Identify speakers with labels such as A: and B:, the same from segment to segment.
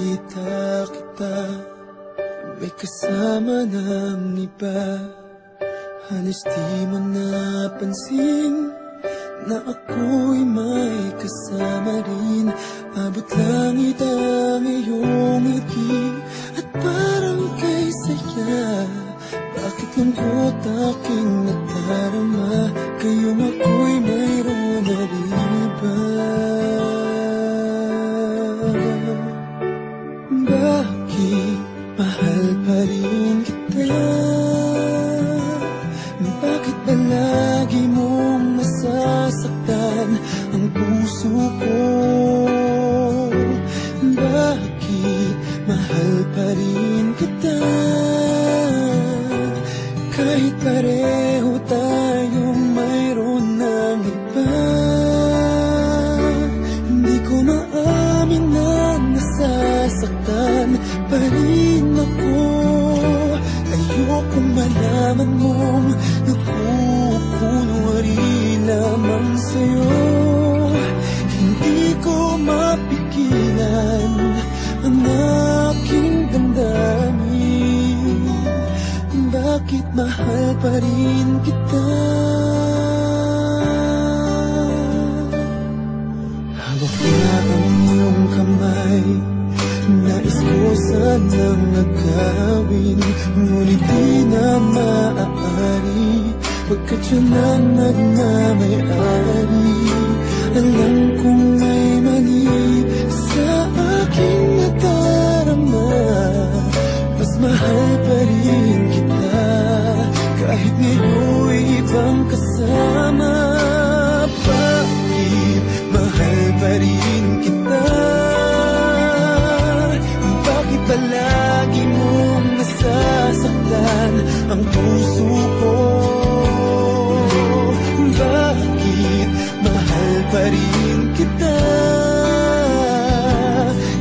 A: nakita kita, may kasama ng iba. Halos di mo napansin na ako'y may kasama rin. Abot langit ang iyong ngiti at parang kay saya. Bakit lungkot aking nadarama, kayong ako'y mayroon na rin iba? Bakit mahal pa rin kita? Bakit ba lagi mong nasasaktan ang puso ko? Bakit mahal pa rin kita? Kahit pareho tayong mayroon ng iba. Hindi ko maamin na nasasaktan pa rin ako. Ayokong malaman mong nagkukunwari lamang sa'yo. Hindi ko mapigilan ang aking damdamin. Bakit mahal pa rin kita? Hawak na ang iyong kamay, nais ko sanang agawin, ngunit di na maaari, pagkat yun ang nagmamayari. Alam kong may mali sa aking nadarama, mas mahal pa rin kita, kahit ngayon'y ibang kasama. Bakit mahal pa rin kita? Bakit palagi mong nasasaktan ang puso ko? Bakit mahal pa rin kita?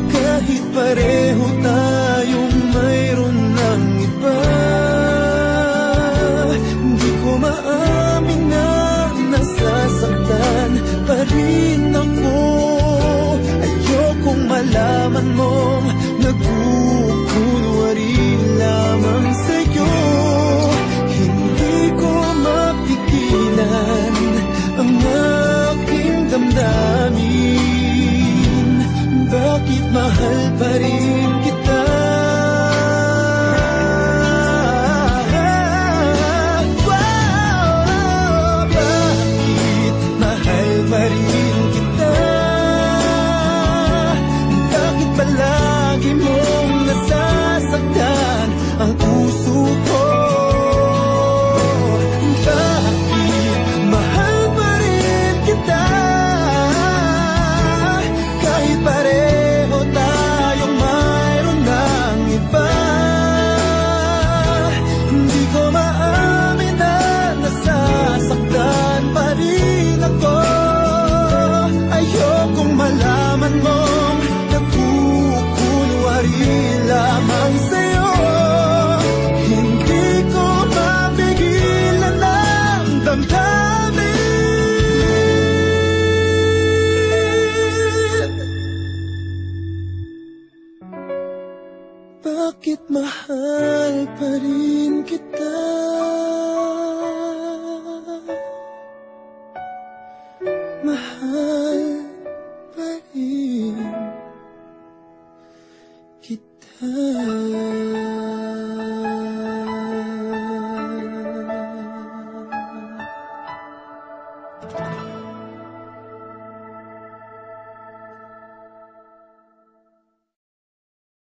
A: Kahit pareho tayong mayroon ng iba. Hindi ko maamin na nasasaktan pa rin ako. Ayokong malaman mong nagkukunwari lamang sa'yo. Hindi ko mapigilan ang aking damdamin. Bakit mahal pa rin kita? Bakit mahal pa rin kita? Bakit palagi mong nasasaktan ang puso ko? Bakit mahal pa rin kita? Kahit pareho tayong mayroon ng iba. Hindi ko maamin na nasasaktan pa rin ako. Ayokong malaman mong nagkukunwari lamang sa'yo. Hindi ko mapigilan ang damdamin. Bakit mahal pa rin kita? Mahal pa rin kita.